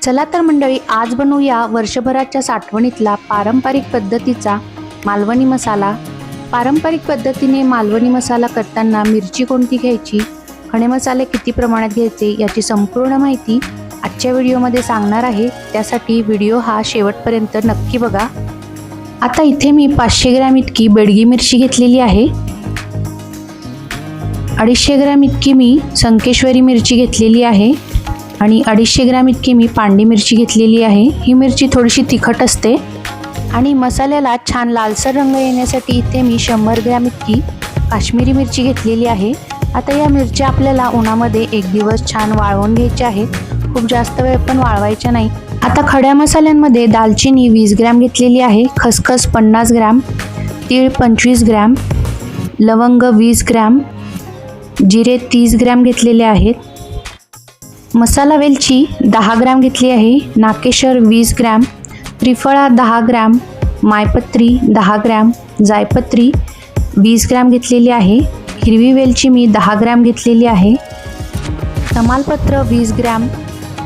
चला तर मंडळी, आज बनवूया वर्षभराच्या साठवणीतला पारंपरिक पद्धतीचा मालवणी मसाला। पारंपरिक पद्धतीने मालवणी मसाला करताना मिरची कोणती घ्यायची, खडे मसाले किती प्रमाणात घ्यायचे याची संपूर्ण माहिती आजच्या व्हिडिओमध्ये सांगणार आहे। त्यासाठी व्हिडिओ हा शेवटपर्यंत नक्की बघा। आता इथे मी 500 ग्रॅम इतकी बेडगी मिरची घेतलेली आहे। 250 ग्रॅम इतकी मी संकेश्वरी मिरची घेतलेली आहे आणि 250 ग्रॅम इतकी मी पांडी मिरची घेतलेली आहे। ही मिरची थोडीशी तिखट असते आणि मसाल्याला छान लालसर रंग येण्यासाठी इथे मी 100 ग्रॅम इतकी काश्मीरी मिरची घेतलेली आहे। आता या मिरच्या आपल्याला उन्हामध्ये एक दिवस छान वाळवून घ्यायच्या आहेत, खूप जास्त वेळ पण वाळवायच्या नाही। आता खड्या मसाल्यांमध्ये दालचिनी 20 ग्रॅम घेतलेली आहे, खसखस 50 ग्रॅम, तीळ 25 ग्रॅम, लवंग 20 ग्रॅम, जिरे 30 ग्रॅम घेतलेले आहेत, मसाला वेलची 10 ग्रॅम घेतली आहे, नाकेशर 20 ग्रॅम, त्रिफळा 10 ग्रॅम, मायपत्री 10 ग्रॅम, जायपत्री 20 ग्रॅम घेतलेली आहे, हिरवी वेलची मी 10 ग्रॅम घेतलेली आहे, तमालपत्र 20 ग्रॅम,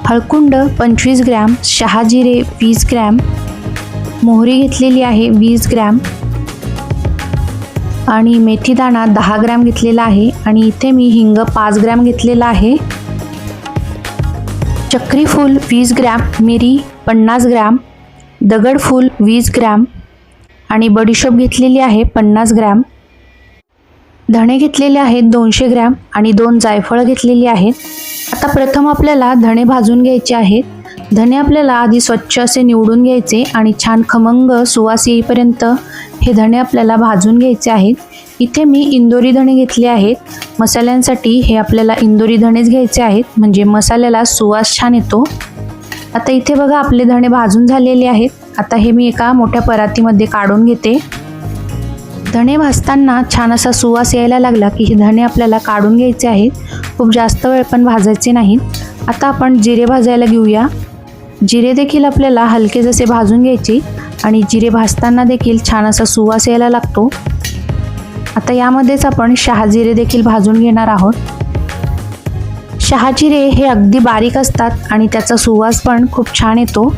हळकुंड 25 ग्रॅम, शहाजिरे 20 ग्रॅम, मोहरी घेतलेली आहे 20 ग्रॅम आणि मेथीदाणा 10 ग्रॅम घेतलेला आहे आणि इथे मी हिंग 5 ग्रॅम घेतलेला आहे। चक्री फूल 20 ग्रॅम, मिरी 50 ग्रॅम, दगडफूल 20 ग्रॅम आणि बडीशोप घेतलेली आहे 50 ग्रॅम, धणे घेतलेले आहेत 200 ग्रॅम आणि 2 जायफळ घेतलेली आहेत। आता प्रथम आपल्याला धणे भाजून घ्यायचे आहेत। धणे आपल्याला आधी स्वच्छ असे निवडून घ्यायचे आणि छान खमंग सुवास येईपर्यंत हे धणे आपल्याला भाजून घ्यायचे आहेत। इथे मी इंदोरी धणे घेतले आहेत। मसाल्यांसाठी हे आपल्याला इंदोरी धणेच घ्यायचे आहेत, म्हणजे मसाल्याला सुवास छान येतो। आता इथे बघा आपले धणे भाजून झालेले आहेत। आता हे मी एका मोठ्या परातीमध्ये काढून घेते। धणे भाजताना छान असा सुवास यायला लागला की हे धणे आपल्याला काढून घ्यायचे आहेत, खूप जास्त वेळ पण भाजायचे नाहीत। आता आपण जिरे भाजायला घेऊया। जिरे देखील आपल्याला हलके जसे भाजून घ्यायचे आणि जिरे भाजताना देखील छान असा सुवास यायला लागतो। आता यामध्येच आपण शहाजिरे देखील भाजून घेणार आहोत। शहाजिरे हे अगदी बारीक असतात आणि त्याचा सुवास पण खूप छान येतो।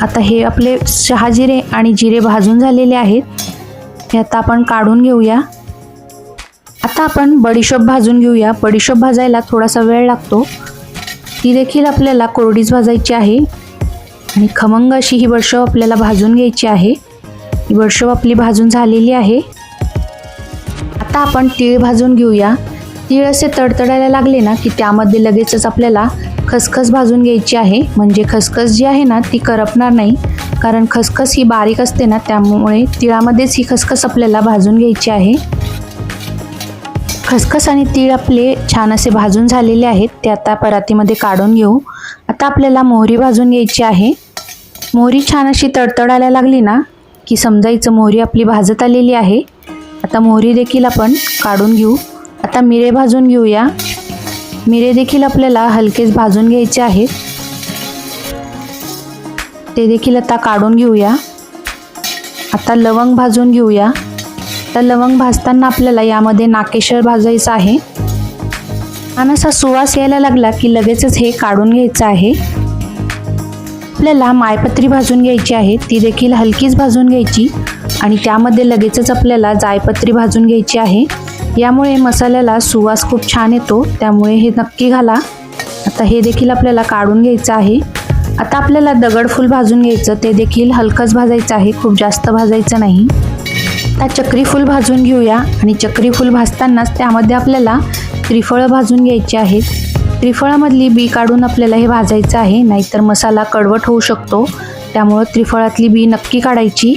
आता हे आपले शहाजिरे आणि जिरे भाजून झालेले आहेत, हे आता आपण काढून घेऊया। आता आपण बडीशोप भाजून घेऊया। बडीशोप भाजायला थोडासा वेळ लागतो, ती देखील आपल्याला कोरडीच भाजायची आहे आणि खमंग अशी ही बडीशोप आपल्याला भाजून घ्यायची आहे। ही बडीशोप आपली भाजून झालेली आहे। आता आपण तीळ भाजून घेऊया। तीळ असे तडतडायला लागले ना की त्यामध्ये लगेचच आपल्याला खसखस भाजून घ्यायची आहे, म्हणजे खसखस जी आहे ना ती करपणार नाही, कारण खसखस ही बारीक असते ना, त्यामुळे तिळामध्येच ही खसखस आपल्याला भाजून घ्यायची आहे। खसखस आणि तीळ आपले छान असे भाजून झालेले आहेत, ते आता परातीमध्ये काढून घेऊ। आता आपल्याला मोहरी भाजून घ्यायची आहे। मोहरी छान अशी तडतडायला लागली ना की समजायचं मोहरी आपली भाजत आलेली आहे। आता मोहरी देखील आपण काढून घेऊ। आता मिरे भाजून घेऊया। मिरे देखील आपल्याला हलकेच भाजून घ्यायचे आहेत, ते देखील आता काढून घेऊया। आता लवंग भाजून घेऊया। तर लवंग भाजताना आपल्याला यामध्ये नाकेशर भाजायचं आहे। छान असा सुवास यायला लागला की लगेचच हे काढून घ्यायचं आहे। आपल्याला मायपत्री भाजून घ्यायची आहे, ती देखील हलकीच भाजून घ्यायची आणि त्यामध्ये लगेचच आपल्याला जायपत्री भाजून घ्यायची आहे। यामुळे मसाल्याला सुवास खूप छान येतो, त्यामुळे हे नक्की घाला। आता हे देखील आपल्याला काढून घ्यायचं आहे। आता आपल्याला दगडफूल भाजून घ्यायचं, ते देखील हलकंच भाजायचं आहे, खूप जास्त भाजायचं नाही। आता चक्री फूल भाजून घेऊया आणि चक्री फूल भाजतानाच त्यामध्ये आपल्याला त्रिफळ भाजून घ्यायची आहेत। त्रिफळामधली बी काढून आपल्याला हे भाजायचं आहे, नाहीतर मसाला कडवट होऊ शकतो, त्यामुळे त्रिफळातली बी नक्की काढायची।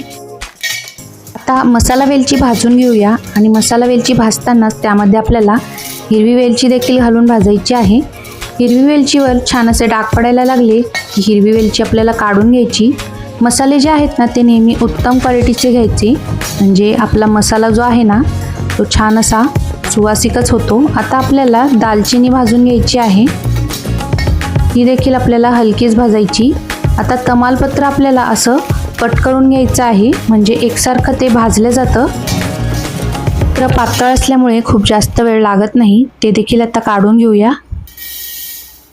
आता मसाला वेलची भाजून घेऊया आणि मसाला वेलची भाजतानाच त्यामध्ये आपल्याला हिरवी वेलची देखील घालून भाजायची आहे। हिरवी वेलचीवर छान असे डाग पडायला लागले की हिरवी वेलची आपल्याला काढून घ्यायची। मसाले जे आहेत ना ते नेहमी उत्तम क्वालिटीचे घ्यायचे, म्हणजे आपला मसाला जो आहे ना तो छान असा सुवासिकच होतो। आता आपल्याला दालचिनी भाजून घ्यायची आहे, ती देखील आपल्याला हलकीच भाजायची। आता तमालपत्र आपल्याला असं कट करून घ्यायचं आहे, म्हणजे एकसारखं ते भाजलं जातं। तर पातळ असल्यामुळे खूप जास्त वेळ लागत नाही, ते देखील आता काढून घेऊया।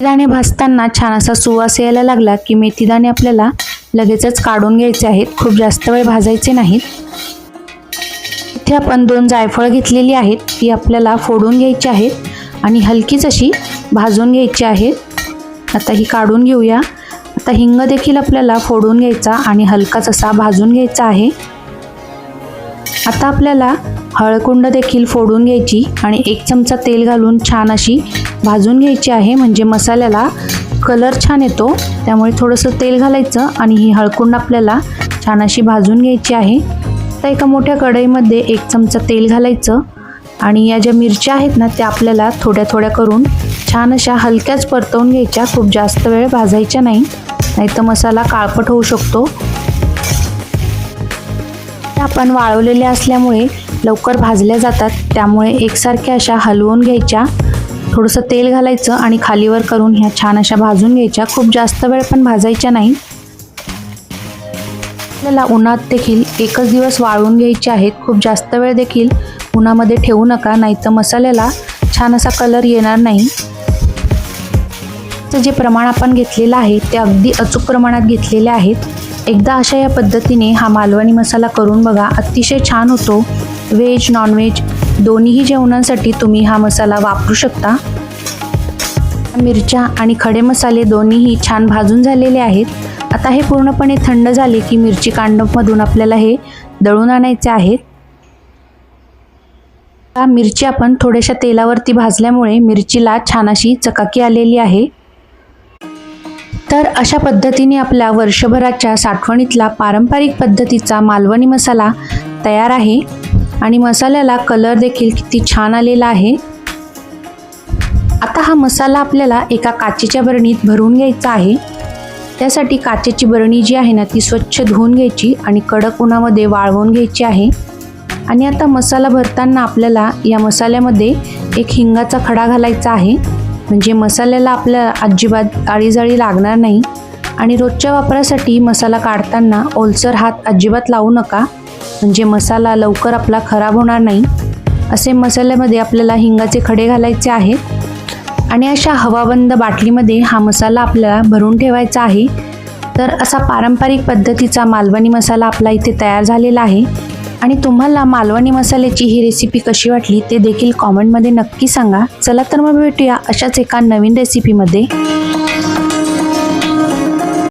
दाणे भाजताना छान असा सुवास यायला लागला की मेथीदाणे आपल्याला लगेचच काढून घ्यायचे आहेत, खूप जास्त वेळ भाजायचे नाहीत. इथे आपण 2 जायफळ घेतलेली आहेत, ती आपल्याला फोडून घ्यायची आहेत आणि हलकीच अशी भाजून घ्यायची आहेत. आता ही काढून घेऊया. आता हिंग देखील आपल्याला फोडून घ्यायचा आणि हलकाच असा भाजून घ्यायचा आहे. आता आपल्याला हळकुंड देखील फोडून घ्यायची आणि 1 चमचा तेल घालून छान अशी भाजून घ्यायची आहे, म्हणजे मसाल्याला कलर छान येतो. त्यामुळे थोडंसं तेल घालायचं आणि ही हळकुंड आपल्याला छान अशी भाजून घ्यायची आहे. आता एका मोठ्या कढईमध्ये 1 चमचा तेल घालायचं आणि या ज्या मिरच्या आहेत ना त्या आपल्याला थोड्या थोड्या करून छान अशा हलक्याच परतवून घ्यायच्या, खूप जास्त वेळ भाजायच्या नाही, नाहीतर मसाला काळपट होऊ शकतो. आपण वाळवलेल्या असल्यामुळे लवकर भाजल्या जातात, त्यामुळे एकसारख्या अशा हलवून घ्यायच्या. थोडंसं तेल घालायचं आणि खालीवर करून ह्या छान अशा भाजून घ्यायच्या, खूप जास्त वेळ पण भाजायच्या नाही. आपल्याला उन्हात देखील एकच दिवस वाळवून घ्यायचे आहेत, खूप जास्त वेळ देखील उन्हामध्ये ठेवू नका, नाहीतर मसाल्याला छान असा कलर येणार नाही. जे प्रमाण आपण घेतलेलं आहे ते अगदी अचूक प्रमाणात घेतलेले आहेत. एकदा अशा या पद्धतीने हा मालवणी मसाला करून बघा, अतिशय छान होतो. व्हेज नॉनव्हेज दोन्हीही जेवणांसाठी तुम्ही हा मसाला वापरू शकता. मिरच्या आणि खडे मसाले दोन्हीही छान भाजून झालेले आहेत. आता हे पूर्णपणे थंड झाले की मिरची कांडपमधून आपल्याला हे दळून आणायचे आहेत. मिरची आपण थोड्याशा तेलावरती भाजल्यामुळे मिरचीला छान अशी चकाकी आलेली आहे. तर अशा पद्धतीने आपल्या वर्षभराच्या साठवणीतला पारंपरिक पद्धतीचा मालवणी मसाला तयार आहे आणि मसाल्याला कलर देखील किती छान आलेला आहे. आता हा मसाला आपल्याला एका काचेच्या बरणीत भरून घ्यायचा आहे. त्यासाठी काचेची बरणी जी आहे ना ती स्वच्छ धुवून घ्यायची आणि कडक उन्हामध्ये वाळवून घ्यायची आहे. आणि आता मसाला भरताना आपल्याला या मसाल्यामध्ये एक हिंगाचा खडा घालायचा आहे, म्हणजे मसाल्याला आपल्या अजिबात आळीजाळी लागणार नाही. आणि रोजच्या वापरासाठी मसाला काढताना ओलसर हात अजिबात लावू नका, म्हणजे मसाला लवकर आपला खराब होणार नाही. असे मसाल्यामध्ये आपल्याला हिंगाचे खडे घालायचे आहेत आणि अशा हवाबंद बाटलीमध्ये हा मसाला आपल्याला भरून ठेवायचा आहे. तर असा पारंपरिक पद्धतीचा मालवणी मसाला आपला इथे तयार झालेला आहे. आणि तुम्हाला मालवणी मसाल्याची ही रेसिपी कशी वाटली ते देखील कॉमेंटमध्ये नक्की सांगा. चला तर मग भेटूया अशाच एका नवीन रेसिपीमध्ये.